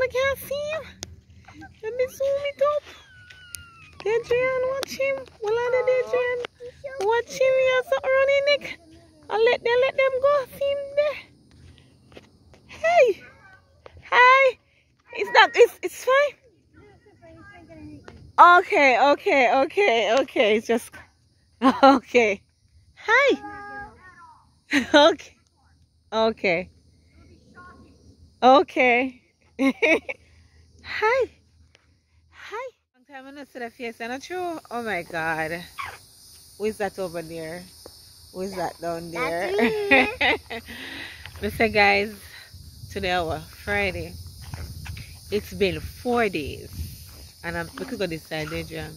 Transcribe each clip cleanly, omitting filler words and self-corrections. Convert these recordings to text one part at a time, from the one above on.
can't see him. Let me zoom it up. Adrian, watch him. Well, Adrian, watch him. He has something running, Nick. I'll let them go. See him there. Hey. Hi. It's fine. Okay. It's just okay. Hi. Okay. Hi. Long time I not see the face, not true? Oh my God. Who is that over there? Who is that down there? Listen guys, today our Friday. It's been 4 days. And I'm looking at this side, Adrian.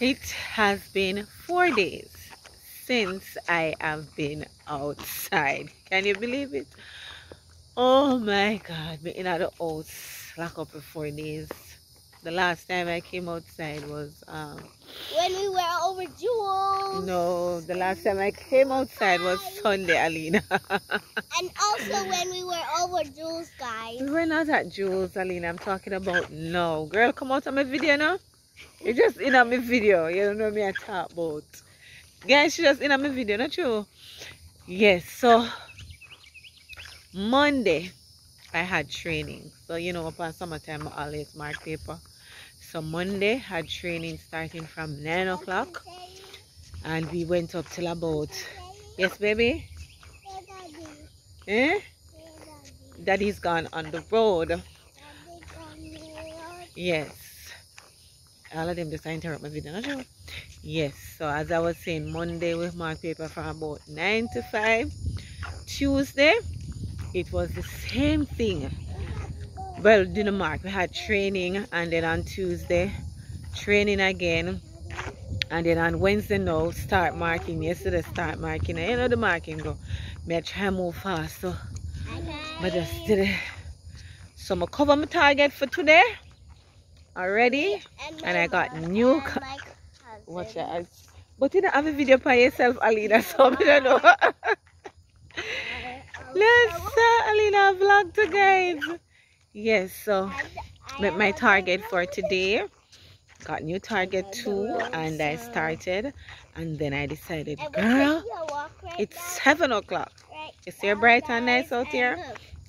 It has been 4 days since I have been outside. Can you believe it? Oh my God, me in the house lock up for 4 days. The last time I came outside was when we were over Jules. No, the last time I came outside was Sunday, Alina. And also when we were over Jules, guys. We were not at Jules, Alina. I'm talking about now. Girl, come out of my video now. You're just in on my video. You don't know me I talk about. Guys, she just in on my video, not true? Yes, so Monday I had training. So you know upon summertime I always mark paper. So Monday had training starting from 9 o'clock and we went up till about, yes baby? Eh? Daddy's gone on the road. Yes. All of them just interrupt my video, not true? Yes, so as I was saying, Monday we marked paper from about 9 to 5. Tuesday, it was the same thing. Well, didn't mark. We had training, and then on Tuesday, training again, and then on Wednesday now, start marking. Yesterday, start marking. And you know the marking go. Me I try move fast, so I just did it. So I cover my target for today already, and I got new. Watch that. But you don't have a video by yourself, Alina, so I don't know. Let's Alina vlog to guys. Yes, so with my target for today, got new target 2, and I started, and then I decided, girl, it's 7 o'clock. You see how bright and nice out here?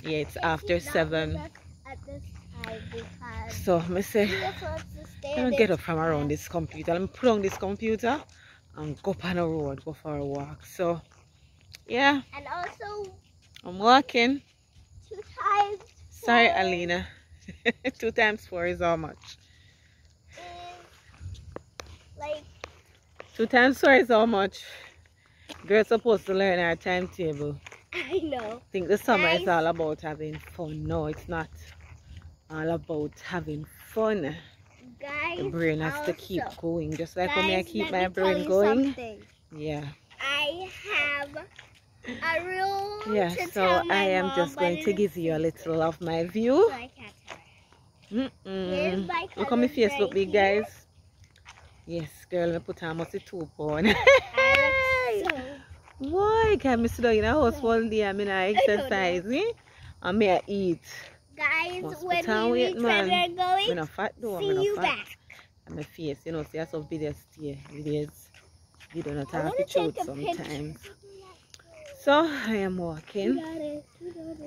Yeah, it's after 7. So I say, I don't get up from around this computer. Let me put on this computer and go up on the road, go for a walk. So yeah, and also I'm walking. 2 times. Sorry, Alina. 2 times 4 is how much? Like 2 times 4 is how much? Girl's supposed to learn our timetable. I know. I think the summer is all about having fun. No, it's not all about having fun. Guys, the brain has to keep going, just like when I keep my brain going. Something. Yeah. I have a rule. Yeah, to so tell my I am mom, just going to give you a little of my view. So I can't tell her. Look how my face look big, guys. Yes, girl, I put on almost 2 pounds. Why can't I sit down in a house all day and I exercise? And I eat. Guys, Must when we reach where we're going, I'm not fat though. see you back. And my face, you know, see I some videos stay. You don't have to have to shoot sometimes. So I am walking.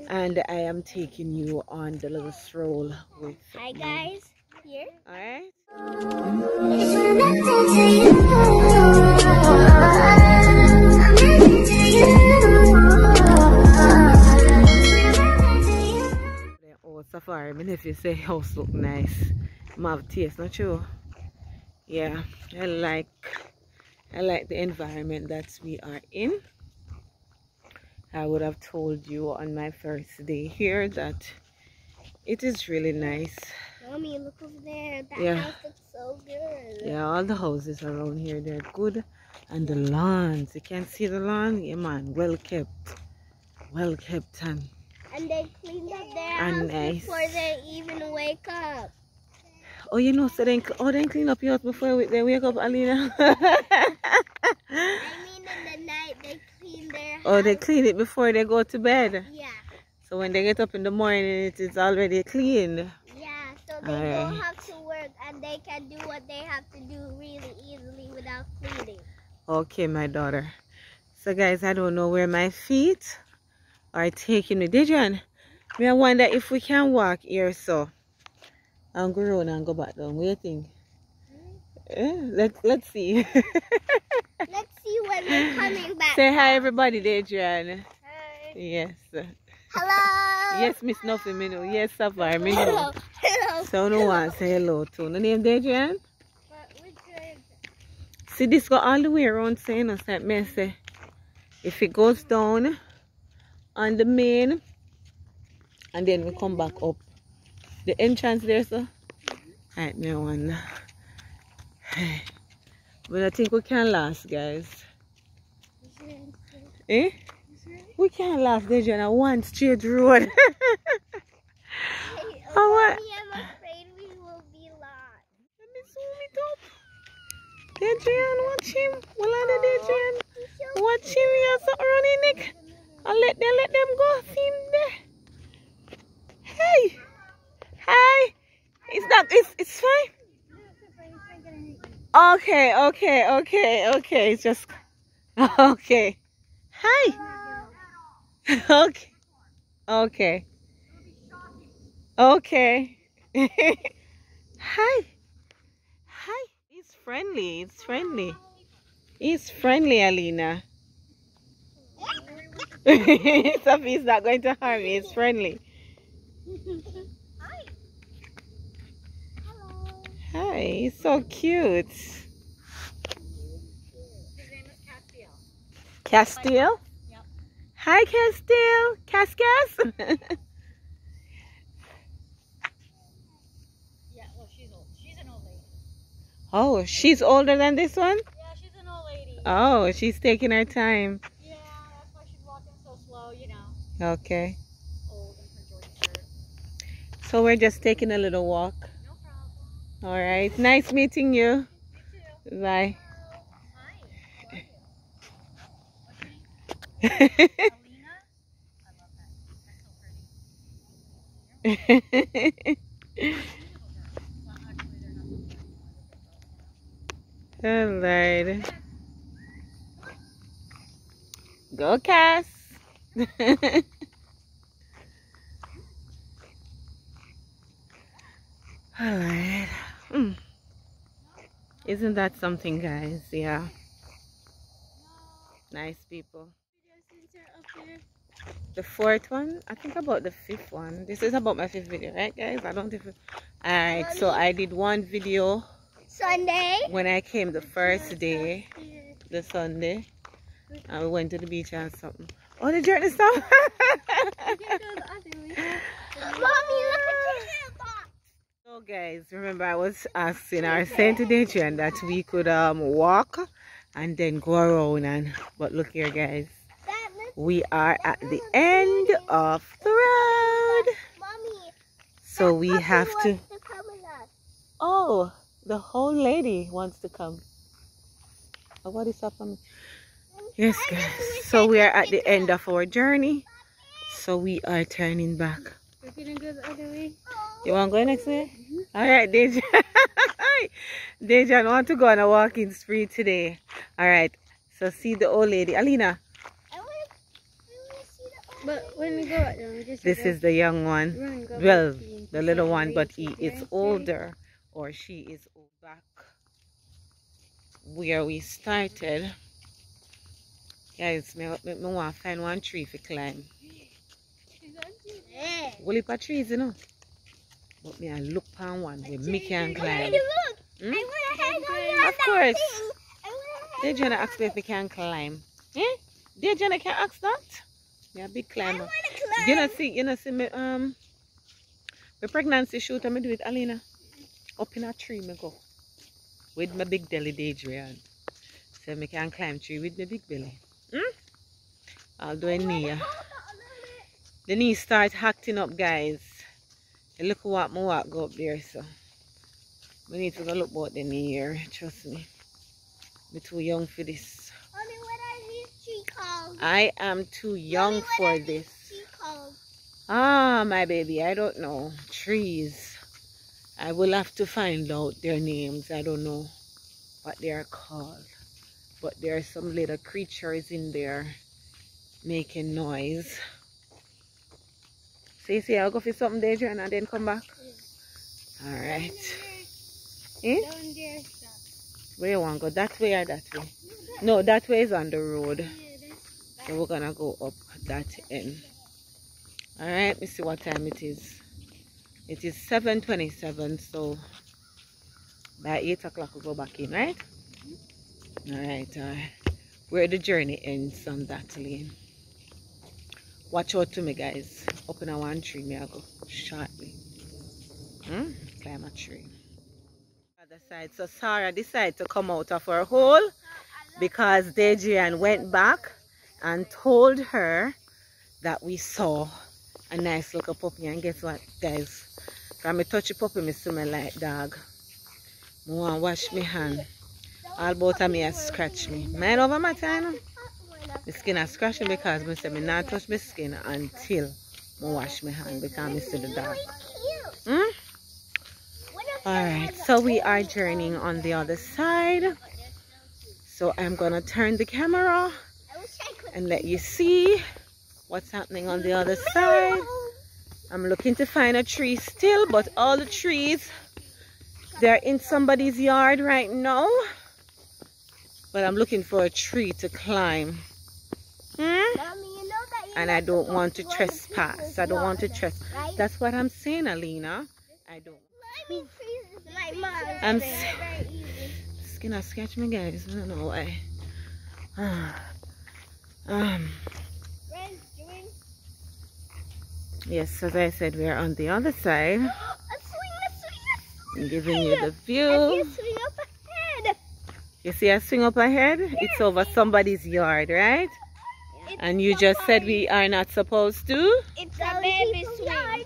And I am taking you on the little stroll with Hi guys, here. Alright. Oh, safari, I if you say house look nice. I have taste, not true? Yeah, I like the environment that we are in. I would have told you on my first day here that it is really nice. Mommy, look over there. That house looks so good. Yeah, all the houses around here, they're good. And the lawns, you can see the lawn? Yeah, man, well kept. Well kept. And they cleaned up their house before they even wake up. Oh, you know, so they clean up your house before they wake up, Alina? I mean, in the night, they clean their house. Oh, they clean it before they go to bed? Yeah. So when they get up in the morning, it is already clean. Yeah, so they don't have to work and they can do what they have to do really easily without cleaning. Okay, my daughter. So guys, I don't know where my feet are taking me. Dejan, I wonder if we can walk here, so I'll go around and go back down. What do you think? Let's see. Let's see when we're coming back. Say hi everybody, Dejan. Hi. Yes. Hello. Yes, Miss Nothing, me know. Yes, Safar, me know. Hello. Hello. So no one say hello to. No name Dejan? Which way is it? See, this go all the way around saying us that messy. If it goes down on the main and then we come back up. The entrance there, so. Alright, me one. But I think we can last, guys. Eh? We can't last, Dejan, on one straight road. Mommy, I'm afraid we will be lost. Let me zoom it up. Dejan, watch him. Well, on Dejan. Watch him. He has something running, Nick. I'll let them go. See him there. Hey. Hi. It's fine. Okay. It's just okay. Hi. Okay. Hi. He's friendly. He's friendly, Alina. Sophie's not going to harm me. He's friendly. Hi. Hello. Hi, he's so cute. His name is Castile. Castile? Yep. Hi, Castile. Cascas? Yeah, well, she's old. She's an old lady. Oh, she's older than this one? Yeah, she's an old lady. Oh, she's taking her time. Yeah, that's why she's walking so slow, you know. Okay. Old in her Jordan shirt. So we're just taking a little walk. No problem. All right. Nice meeting you. Me too. Bye. Hi. How are you? What's your name? Alina? I love that. That's so pretty. Well, actually, they're not. All right. Go, Cass. All right. Isn't that something, guys? Yeah. Nice people. The fourth one, I think about the fifth one. This is about my fifth video, right, guys? I don't even. All right. So I did one video Sunday. when I came the first day, the Sunday. And we went to the beach and something. Oh, the journey stop. Mommy, look at your box. So guys, remember I was asking our Saint Adrian that we could walk and then go around, but look here, guys, we are at the end of the road. Mommy, So we have to. come with us. Oh, the whole lady wants to come. Oh, what is happening? Yes, guys. So we are at the end of our journey. So we are turning back. We're gonna go the other way. You want to go next way? All right, Dejan. Dejan want to go on a walking spree today. All right. So see the old lady. Alina. I want to see the old But when we go out there, we just This is the young one. Well, the little one, but he is older. Or she is old. Back where we started. Guys, me want to find one tree for climb. Will it for trees, you know? But me I look on one where me can climb. I want to hang on Of course. Dejan asked me if we can climb. Eh? Dejan can ask that? Me a big climber. You know see me my pregnancy shoot I me do with Alina. Up in a tree me go. With my big belly Dejan. So me can climb tree with my big belly. I'll do a knee. The knee starts acting up, guys. And look what my walk go up there, so we need to go look about the knee here. Trust me. I'm too young for this. Mommy, what are these tree called? I am too young Mommy, for this. Tree called? Ah, my baby, I don't know. Trees. I will have to find out their names. I don't know what they are called. But there are some little creatures in there making noise. So you see, I'll go for something there, Joanna, and then come back? Yeah. Alright. Eh? Down there, stop. Where you want to go? That way or that way? No, that way is on the road. So we're going to go up that end. Alright, let me see what time it is. It is 7:27, so by 8 o'clock we'll go back in, right? Alright, where the journey ends on that lane. Watch out to me, guys. Up in a one tree, me I go shortly. Climb a tree. Other side. So Sarah decided to come out of her hole because Dejian went back and told her that we saw a nice little puppy. And guess what, guys? When I touch the puppy, I smell like dog. I want to wash my hand. All both of me has scratched me. Mind over my time. My skin has scratched me because I said I not touch my skin until I wash my hand because I see the dog. Alright, so we are journeying on the other side. So I'm going to turn the camera and let you see what's happening on the other side. I'm looking to find a tree still, but all the trees, they're in somebody's yard right now. But I'm looking for a tree to climb. And I don't want to trespass. I don't want to trespass. That's what I'm saying, Alina. I don't. I'm skin has scratched me, guys. I don't know why. Yes, as I said, we're on the other side. I'm giving you the view. You see a swing up ahead? It's over somebody's yard, right? And you just said we are not supposed to? It's a baby swing.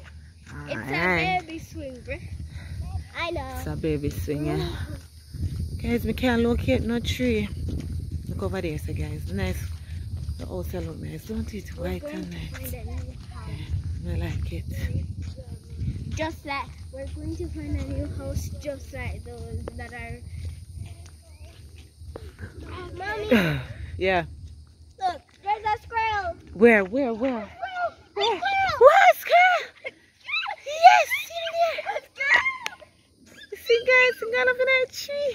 It's a baby swing, bro. I know. It's a baby swing, yeah. Guys, we can't locate no tree. Look over there, so guys. Nice. The house look nice, don't it? White and nice. Yeah, I like it. Just like we're going to find a new house just like those that are. Mommy. Yeah. Look, there's a squirrel. Where? Where? What, squirrel? Yes, in there. You see, guys, you got up in that tree.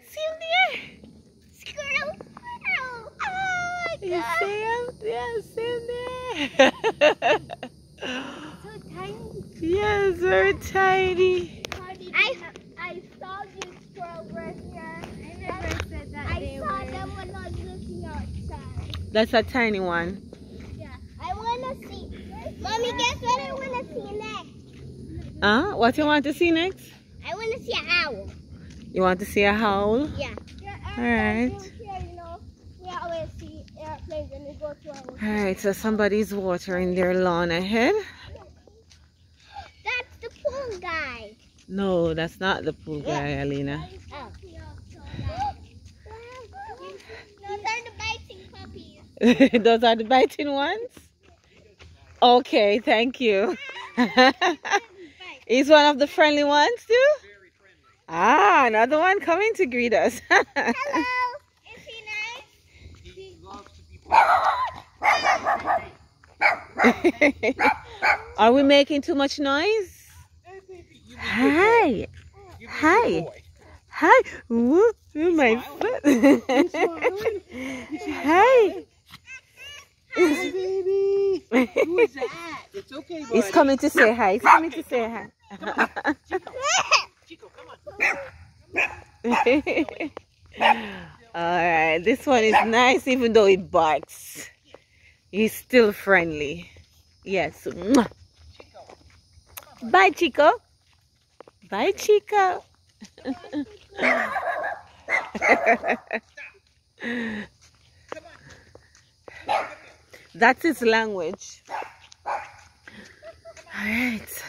See him there? Squirrel. Oh, You see him? Yeah, see him there. so tiny. Yes, very tiny. I saw this squirrel right here. I never said that. I saw them when I was looking outside. That's a tiny one. Yeah. I want to see. Mommy, guess what I want to see next? What you want to see next? I want to see an owl. You want to see a owl? Yeah. Alright. You know, we always see airplanes when we go to our Alright, so somebody's watering their lawn ahead. That's the pool guy. No, that's not the pool guy, Alina. Oh. Those are the biting puppies. Those are the biting ones? Okay, thank you. He's one of the friendly ones too? Ah, another one coming to greet us. Hello. Is he nice? He loves to be. Are we making too much noise? Hi. Hi. Hi. Whoop, my foot. Hi. Hi, baby. Who is that? It's okay, buddy. He's coming to say hi. He's coming to say hi. Chico, come on. Alright, this one is nice even though it barks. He's still friendly. Yes. Bye, Chico. Bye, Chico. That's his language. Alright.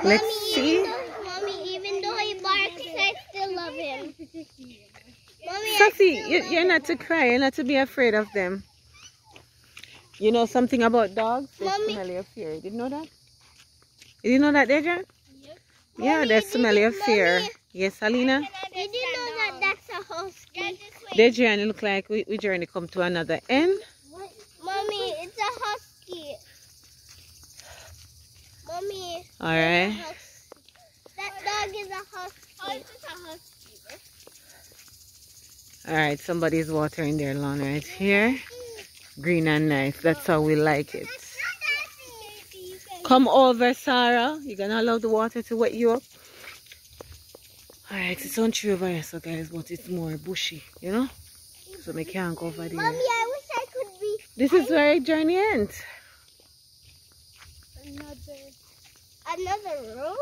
Let's see. Mommy, even though he barks, I still love him. Mommy, Sophie, you're not to cry. You're not to be afraid of them. You know something about dogs? They Mommy. smell your fear. Did you know that? Did you know that, Dejan? Yep. Yeah, Mommy, they smell your fear. Mommy, Yes, Alina? did you know that that's a husky? Dejan, it look like we journey come to another end. What? Mommy, it's a husky. Mommy. Alright. That dog is a husky. Oh, it's just a husky. Alright, somebody's watering their lawn right here. Green and nice. That's how we like it. Come over, Sarah. You're gonna allow the water to wet you up. Alright, it's on tree over here, so guys, but it's more bushy, you know? So we can't go over there. Mommy, I wish I could be. This is where our journey ends. Another room?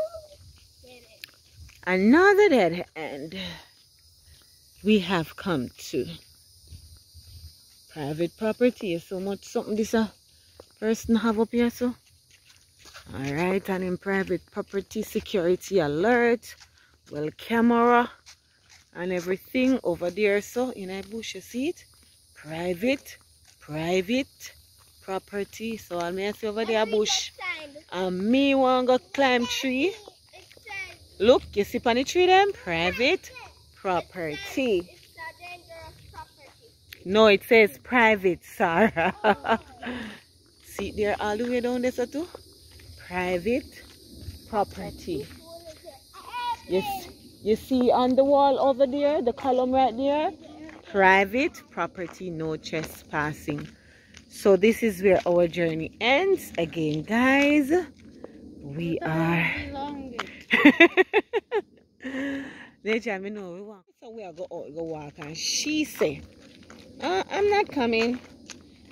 Another dead end. We have come to private property. So much something this person have up here, so. Alright, and in private property, security alert, well, camera and everything over there. So in a bush, you see it? Private property. So I'll may see over there bush. And me want to go climb tree. Look, you see on the tree them? Private property. It's a dangerous property. No, it says private, Sarah. See it there all the way down there, so too? Private property. Yes, you see on the wall over there, the column right there? Private property, no trespassing. So this is where our journey ends. Again, guys, we are... Later, I know we want. So we are go out, go walk, and she say, I'm not coming.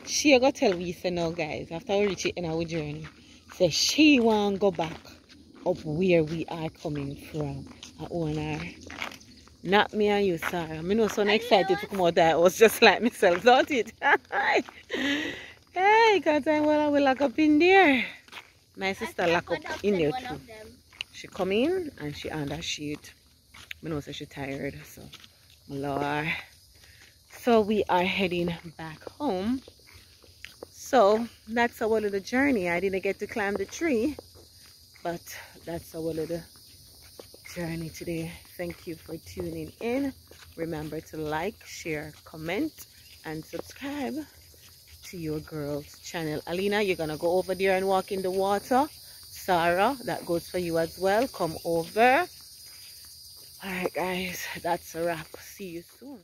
She go tell we say no, guys. After we reach it in our journey, say she want go back up where we are coming from. I own her. Not me and you, Sarah. I know so excited to come out there. I was just like myself, don't it? Hey, because I will lock up in there. My sister lock up in there too. She come in and she under sheet. I know so she tired, so Lord. So we are heading back home. So that's our little journey. I didn't get to climb the tree, but that's our little journey today. Thank you for tuning in. Remember to like, share, comment, and subscribe to your girl's channel. Alina, you're gonna go over there and walk in the water. Sarah, that goes for you as well. Come over. All right, guys, that's a wrap. See you soon.